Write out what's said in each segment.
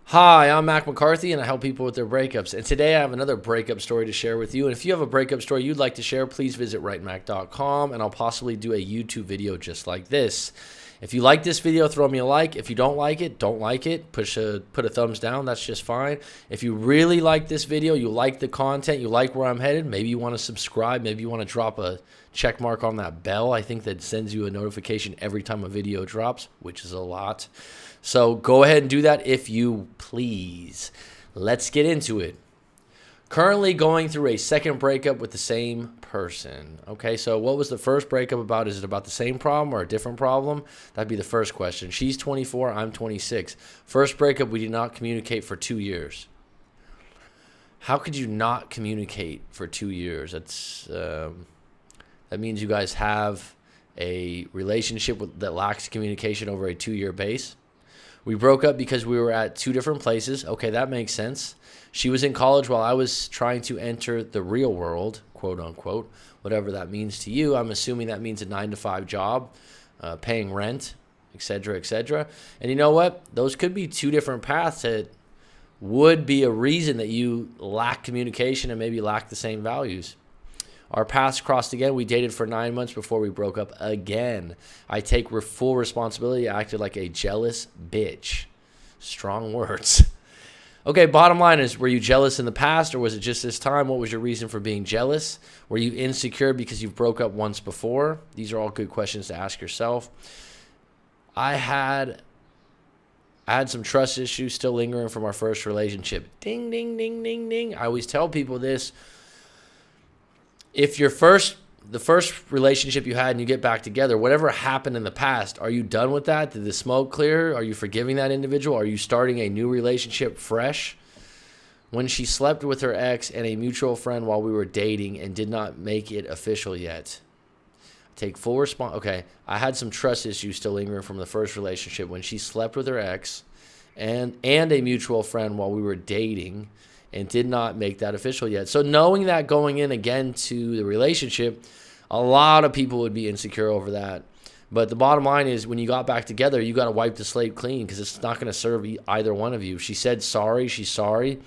Hi, I'm Mac McCarthy, and I help people with their breakups. And today I have another breakup story to share with you. And if you have a breakup story you'd like to share, please visit writemac.com, and I'll possibly do a YouTube video just like this. If you like this video, throw me a like. If you don't like it, don't like it. Put a thumbs down. That's just fine. If you really like this video, you like the content, you like where I'm headed, maybe you want to subscribe, maybe you want to drop a check mark on that bell. I think that sends you a notification every time a video drops, which is a lot. So go ahead and do that if you please. Let's get into it. Currently going through a second breakup with the same person. Okay, so what was the first breakup about? Is it about the same problem or a different problem? That'd be the first question. She's 24, I'm 26. First breakup, we did not communicate for 2 years. How could you not communicate for 2 years? That means you guys have a relationship that lacks communication over a 2-year base. We broke up because we were at two different places. Okay, that makes sense. She was in college while I was trying to enter the real world, quote unquote, whatever that means to you. I'm assuming that means a 9-to-5 job, paying rent, etc., etc. And you know what? Those could be two different paths that would be a reason that you lack communication and maybe lack the same values. Our paths crossed again. We dated for 9 months before we broke up again. I take full responsibility. I acted like a jealous bitch. Strong words. Okay, bottom line is, were you jealous in the past, or was it just this time? What was your reason for being jealous? Were you insecure because you broke up once before? These are all good questions to ask yourself. I had some trust issues still lingering from our first relationship. Ding, ding, ding, ding, ding. I always tell people this. If the first relationship you had and you get back together, whatever happened in the past, are you done with that? Did the smoke clear? Are you forgiving that individual? Are you starting a new relationship fresh? When she slept with her ex and a mutual friend while we were dating and did not make it official yet. Take full response. Okay, I had some trust issues still lingering from the first relationship when she slept with her ex and a mutual friend while we were dating and did not make that official yet. So knowing that going in again to the relationship, a lot of people would be insecure over that. But the bottom line is, when you got back together, you got to wipe the slate clean, because it's not going to serve either one of you. She said sorry. She's sorry.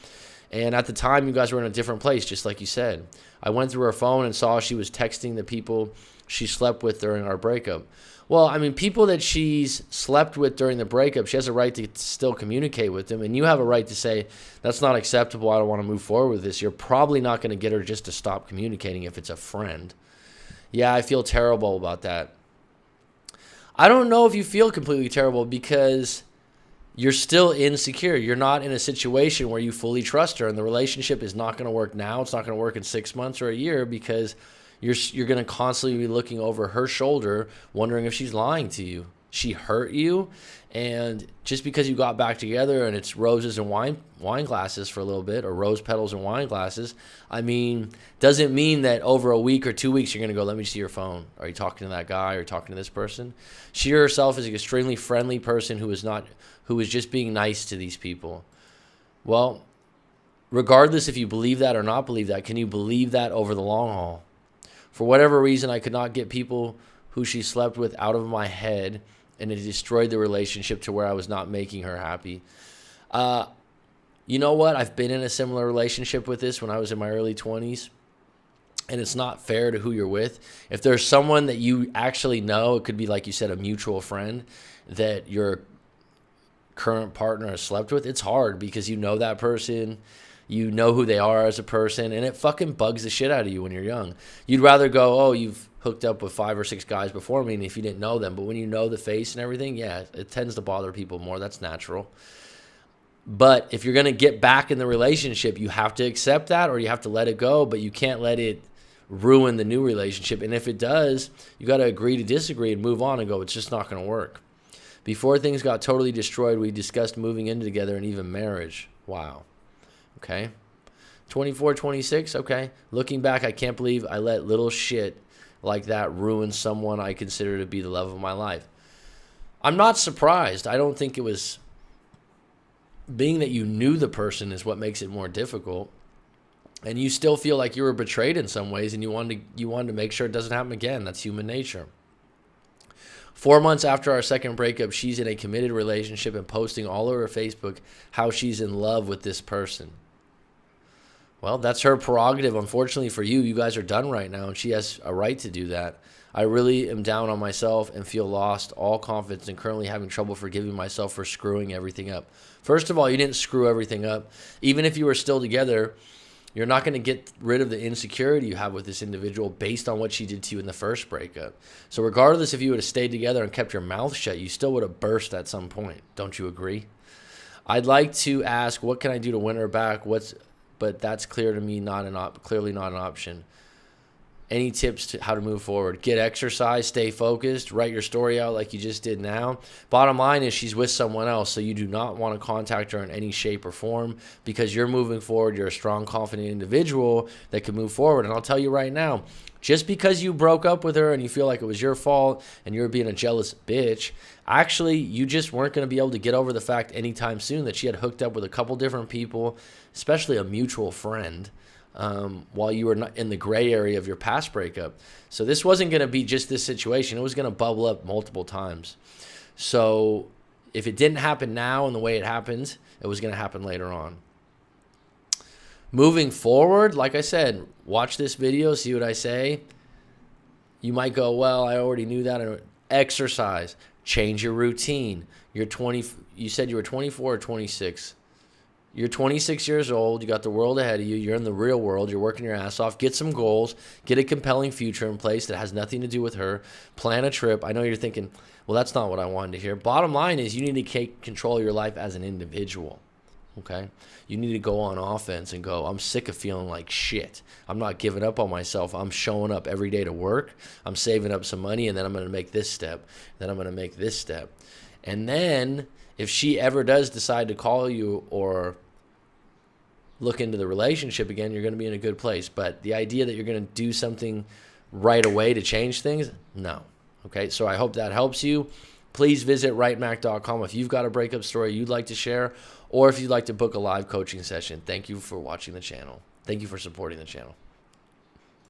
And at the time, you guys were in a different place, just like you said. I went through her phone and saw she was texting the people she slept with during our breakup. Well, I mean, people that she's slept with during the breakup, she has a right to still communicate with them. And you have a right to say, that's not acceptable, I don't want to move forward with this. You're probably not going to get her just to stop communicating if it's a friend. Yeah, I feel terrible about that. I don't know if you feel completely terrible, because you're still insecure. You're not in a situation where you fully trust her, and the relationship is not going to work now. It's not going to work in 6 months or a year, because you're going to constantly be looking over her shoulder, wondering if she's lying to you. She hurt you, and just because you got back together and it's roses and wine glasses for a little bit, or rose petals and wine glasses, I mean, doesn't mean that over a week or 2 weeks you're going to go, let me see your phone. Are you talking to that guy? Are you talking to this person? She herself is an extremely friendly person who is just being nice to these people. Well, regardless if you believe that or not believe that, can you believe that over the long haul? For whatever reason, I could not get people who she slept with out of my head, and it destroyed the relationship to where I was not making her happy. You know what? I've been in a similar relationship with this when I was in my early 20s, and it's not fair to who you're with. If there's someone that you actually know, it could be, like you said, a mutual friend that your current partner has slept with, it's hard, because you know that person. You know who they are as a person, and it fucking bugs the shit out of you when you're young. You'd rather go, oh, you've hooked up with 5 or 6 guys before me, and if you didn't know them. But when you know the face and everything, yeah, it tends to bother people more. That's natural. But if you're going to get back in the relationship, you have to accept that, or you have to let it go, but you can't let it ruin the new relationship. And if it does, you got to agree to disagree and move on and go, it's just not going to work. Before things got totally destroyed, we discussed moving in together and even marriage. Wow. Okay, 24, 26, okay. Looking back, I can't believe I let little shit like that ruin someone I consider to be the love of my life. I'm not surprised. I don't think it was, being that you knew the person is what makes it more difficult. And you still feel like you were betrayed in some ways, and you wanted to make sure it doesn't happen again. That's human nature. 4 months after our second breakup, she's in a committed relationship and posting all over Facebook how she's in love with this person. Well, that's her prerogative. Unfortunately for you, you guys are done right now, and she has a right to do that. I really am down on myself and feel lost all confidence and currently having trouble forgiving myself for screwing everything up. First of all, you didn't screw everything up. Even if you were still together, you're not going to get rid of the insecurity you have with this individual based on what she did to you in the first breakup. So regardless if you would have stayed together and kept your mouth shut, you still would have burst at some point. Don't you agree? I'd like to ask, what can I do to win her back? But that's clear to me, clearly not an option. Any tips to how to move forward? Get exercise, stay focused, write your story out like you just did now. Bottom line is she's with someone else, so you do not want to contact her in any shape or form because you're moving forward. You're a strong, confident individual that can move forward. And I'll tell you right now, just because you broke up with her and you feel like it was your fault and you're being a jealous bitch, actually, you just weren't going to be able to get over the fact anytime soon that she had hooked up with a couple different people, especially a mutual friend, while you were not in the gray area of your past breakup. So this wasn't going to be just this situation. It was going to bubble up multiple times. So if it didn't happen now and the way it happened, it was going to happen later on. Moving forward, like I said, watch this video, see what I say. You might go, well, I already knew that. Exercise. Change your routine. You said you were 24 or 26. You're 26 years old. You got the world ahead of you. You're in the real world. You're working your ass off. Get some goals. Get a compelling future in place that has nothing to do with her. Plan a trip. I know you're thinking, well, that's not what I wanted to hear. Bottom line is you need to take control of your life as an individual. Okay? You need to go on offense and go, I'm sick of feeling like shit. I'm not giving up on myself. I'm showing up every day to work. I'm saving up some money, and then I'm going to make this step. Then I'm going to make this step. And then if she ever does decide to call you or look into the relationship again, you're going to be in a good place. But the idea that you're going to do something right away to change things, no. Okay, so I hope that helps you. Please visit writemac.com if you've got a breakup story you'd like to share, or if you'd like to book a live coaching session. Thank you for watching the channel. Thank you for supporting the channel.